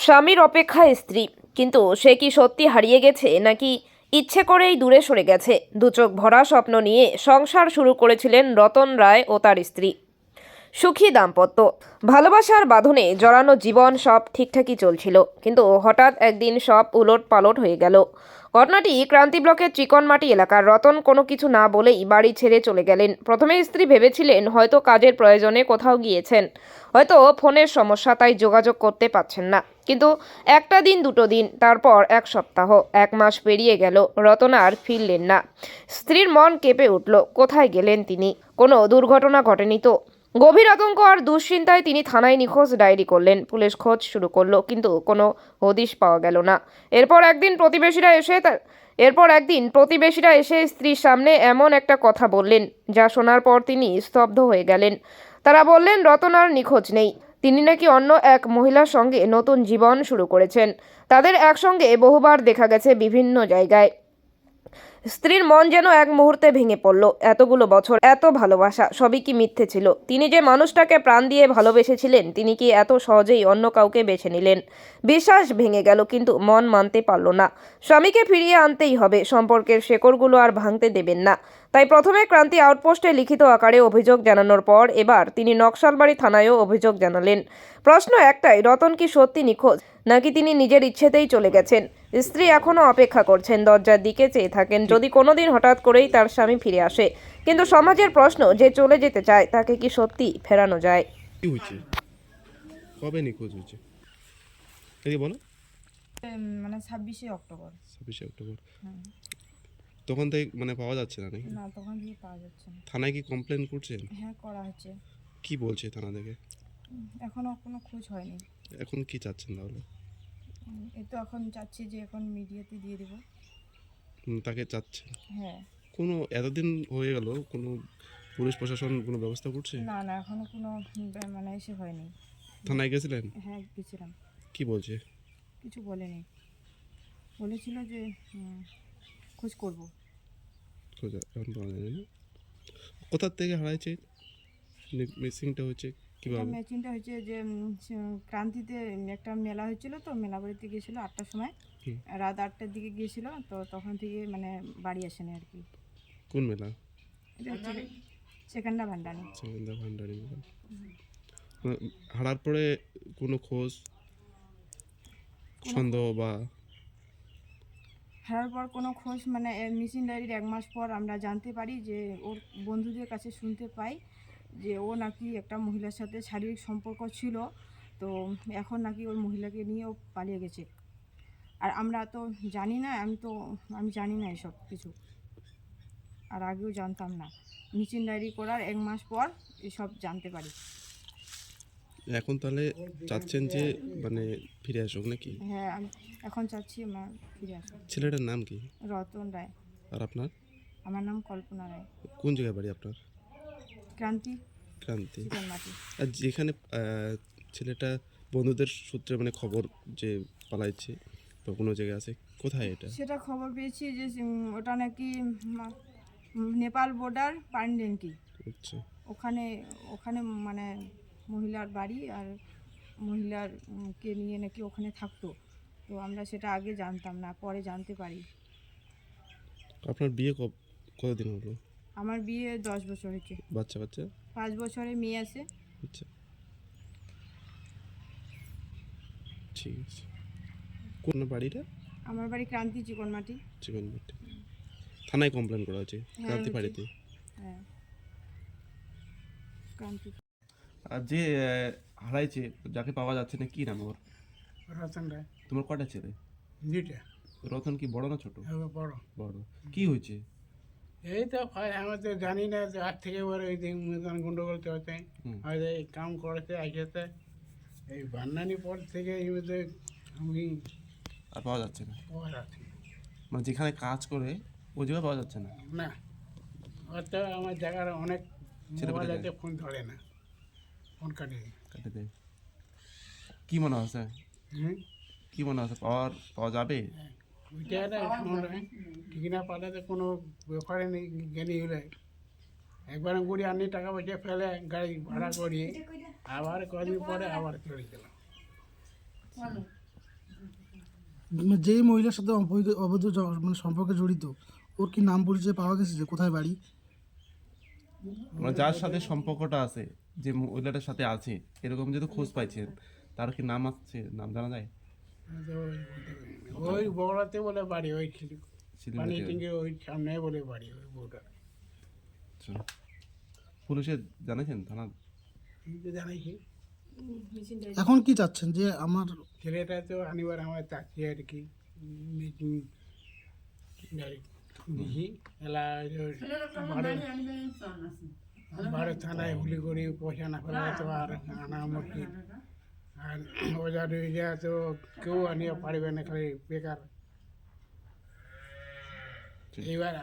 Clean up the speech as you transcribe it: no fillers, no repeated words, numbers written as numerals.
স্বামীর অপেক্ষায় স্ত্রী, কিন্তু সে কি সত্যি হারিয়ে গেছে নাকি ইচ্ছে করেই দূরে সরে গেছে? দুচোখ ভরা স্বপ্ন নিয়ে সংসার শুরু করেছিলেন রতন রায় ও তার স্ত্রী। সুখী দাম্পত্য, ভালোবাসার বাঁধনে জড়ানো জীবন, সব ঠিকঠাকই চলছিল, কিন্তু হঠাৎ একদিন সব উলট পালট হয়ে গেল। ঘটনাটি ক্রান্তি ব্লকের চিকনমাটি এলাকার। রতন কোনো কিছু না বলেই বাড়ি ছেড়ে চলে গেলেন। প্রথমে স্ত্রী ভেবেছিলেন হয়তো কাজের প্রয়োজনে কোথাও গিয়েছেন, হয়তো ফোনের সমস্যা, তাই যোগাযোগ করতে পারছেন না। কিন্তু একটা দিন, দুটো দিন, তারপর এক সপ্তাহ, 1 মাস পেরিয়ে গেল। রতন আর ফিরলেন না। স্ত্রীর মন কেঁপে উঠল। কোথায় গেলেন তিনি? কোনো দুর্ঘটনা ঘটেনি তো? গভীর আতঙ্ক আর দুশ্চিন্তায় তিনি থানায় নিখোঁজ ডায়েরি করলেন। পুলিশ খোঁজ শুরু করলো, কিন্তু কোনো হদিশ পাওয়া গেল না। এরপর একদিন প্রতিবেশীরা এসে স্ত্রীর সামনে এমন একটা কথা বললেন, যা শোনার পর তিনি স্তব্ধ হয়ে গেলেন। তারা বললেন রতন আর নিখোঁজ নেই। তিনি নাকি অন্য এক মহিলার সঙ্গে নতুন জীবন শুরু করেছেন। তাদের একসঙ্গে বহুবার দেখা গেছে বিভিন্ন জায়গায়। স্ত্রীর মন যেন এক মুহূর্তে ভেঙে পড়ল। এতগুলো বছর, এত ভালোবাসা, সবই কি মিথ্যে ছিল? তিনি যে মানুষটাকে প্রাণ দিয়ে ভালোবেসেছিলেন, তিনি কি এত সহজেই অন্য কাউকে বেছে নিলেন? বিশ্বাস ভেঙে গেল, কিন্তু মন মানতে পারল না। স্বামীকে ফিরিয়ে আনতেই হবে, সম্পর্কের শেকড়গুলো আর ভাঙতে দেবেন না। তাই প্রথমে ক্রান্তি আউটপোস্টে লিখিত আকারে অভিযোগ জানানোর পর এবার তিনি নকশালবাড়ি থানায়ও অভিযোগ জানালেন। প্রশ্ন একটাই, রতন কি সত্যি নিখোঁজ, নাকি তিনি নিজের ইচ্ছেতেই চলে গেছেন? স্ত্রী এখনও অপেক্ষা করছেন, দরজার দিকে চেয়ে থাকেন, যদি কোনোদিন হঠাৎ করেই তার স্বামী ফিরে আসে। কিন্তু সমাজের প্রশ্ন, যে চলে যেতে চায় তাকে কি সত্যি ফেরানো যায়? কি হয়েছে? কবে নিখোঁজ হয়েছে? এই বলো। মানে 26শে অক্টোবর। 26শে অক্টোবর। হুম। তখন থেকে মানে পাওয়া যাচ্ছে না নাকি? না, তখন থেকে পাওয়া যাচ্ছে না। থানায় কি কমপ্লেন করছেন? হ্যাঁ, করা হচ্ছে। কি বলছে থানা থেকে? এখনো কোনো খোঁজ হয়নি। এখন কি চাচ্ছেন তাহলে? এই তো এখন চাচ্ছি যে এখন মিডিয়াতে দিয়ে দেবো। তাকে চাচ্ছেন? হ্যাঁ। কোনো এতদিন হয়ে গেল, কোনো পুলিশ প্রশাসন কোনো ব্যবস্থা করছে? না না, এখনো কোনো মানে এসে হয়নি। থানায় গেছিলেন? হ্যাঁ, গেছিলাম। কি বলছে? কিছু বলেনি। বলেছিল যে খোঁজ করব। এখন পাওয়া যায় না। কোথার থেকে হারাইছে? মিসিংটা হচ্ছে এটা কিভাবে? ম্যাচিংটা হয়েছে যে ক্রান্তিতে একটা মেলা হয়েছিল, তো মেলা বাড়িতে গিয়েছিল 8টার সময়। হুম। রাত 8টার দিকে গিয়েছিল, তো তখন থেকে মানে বাড়ি আসেনি আর কি। কোন মেলা? এটা হচ্ছে সেকেন্ডা ভান্ডানি। চাঙ্গা ভান্ডারি মেলা। মানে হারার পরে কোনো খোঁজ, সন্দেহ বা হারার পর কোনো খোঁজ মানে মিসিং ডায়েরির 1 মাস পর আমরা জানতে পারি যে ওর বন্ধুদের কাছে শুনতে পাই যে ও নাকি একটা মহিলার সাথে শারীরিক সম্পর্ক ছিল, তো এখন নাকি ওই মহিলাকে নিয়ে ও পালিয়ে গেছে। আর আমরা তো জানি না, আমি জানি না এসব কিছু, আর আগেও জানতাম না। মিসিং ডায়েরি করার 1 মাস পর এসব জানতে পারি। এখন তাহলে চাচ্ছেন যে মানে ফিরে আসুক নাকি? হ্যাঁ, আমি এখন চাচ্ছি আমার ফিরে আসুন। ছেলেটার নাম কি? রতন রায়। আর আপনার? আমার নাম কল্পনা রায়। কোন জায়গায় বাড়ি আপনার? ক্রান্তি, ক্রান্তি। চিকনমাটি। আর যেখানে ছেলেটা বন্ধুদের সূত্রে মানে খবর যে পালাইছে বা কোনো জায়গায় আছে, কোথায় এটা? সেটা খবর পেয়েছি যে ওটা নাকি নেপাল বর্ডার পান্ডেনকি। আচ্ছা। ওখানে ওখানে মানে মহিলার বাড়ি, আর মহিলার কে নিয়ে নাকি ওখানে থাকতো। তো আমরা সেটা আগে জানতাম না, পরে জানতে পারি। আপনার বিয়ে কতদিন হলো? আমার বিয়ে 10 বছর হয়েছে। বাচ্চা কাচ্চা? 5 বছরে মেয়ে আছে। আচ্ছা, ঠিক আছে। কোন বাড়িটা? আমার বাড়ি ক্রান্তি, চিকনমাটি। জীবনবাটি। থানায় কমপ্লেন করা হয়েছে হ্যাঁ, ক্রান্তি হয়েছে। বাড়িতে। হ্যাঁ, ক্রান্তি। আর যে হারাইছে, যাকে পাওয়া যাচ্ছে না, কি নাম ওর? রতন রায়। তোমার কটা ছেলে? দুইটা। রতন কি বড় না ছোট? বড়। বড়। কি হয়েছে? এই তো আমরা তো জানি না যে আজ থেকে ওর ওই দিন গন্ডগোল চলছে। হয়তো এই কাম করেছে একসাথে এই বান্নানি পর থেকে এই মধ্যে আমি আর পাওয়া যাচ্ছে না? পাওয়া যাচ্ছি মানে যেখানে কাজ করে ওই জায়গায় পাওয়া যাচ্ছে না? না। ওর তো আমার জায়গার অনেক ছেলে মোবাইল পেলে আছে, ফোন ধরে না, ফোন কাটে দেয়। কাটে দেয়। কি মনে হচ্ছে? হুম। কি মনে হচ্ছে, পাওয়া যাবে? ওইটা একটা ঠিক না পাঠাতে কোনো ব্যাপারে নেই। জ্ঞানী হলে একবার গুড়ি আনি টাকা পয়সা ফেলে গাড়ি ভাড়া করিয়ে আবার কদিন পরে আবার চলে গেলাম। যেই মহিলার সাথে অবৈধ অবৈধ মানে সম্পর্কে জড়িত, ওর কি নাম পরিচয় পাওয়া গেছে, যে কোথায় বাড়ি? মানে যার সাথে সম্পর্কটা আছে, যে মহিলাটার সাথে আছে, এরকম যদি খোঁজ পাইছেন, তার কি নাম আছে, নাম জানা যায়? তো ওই বড়াতে বলে বাড়ি, ওই পানি শিলিগুড়িতে। টিঙ্গে ওই সামনে বলে বাড়ি ওই বউটা। আচ্ছা। পুলিশে জানাইছেন, থানা? জানাইছি, এখন কি চাচ্ছেন যে আমার ছেলেটা তো আনিবার আমার চাচ্ছি আর কি, মিটিং দিছি এলা বারো থানায় হুলি করি পয়সা না ফেলা তো আর আনা মুশকিল। আর ওজা টুজা তো কেউ আনিয়ে পারবে না, খালি বেকার। এবার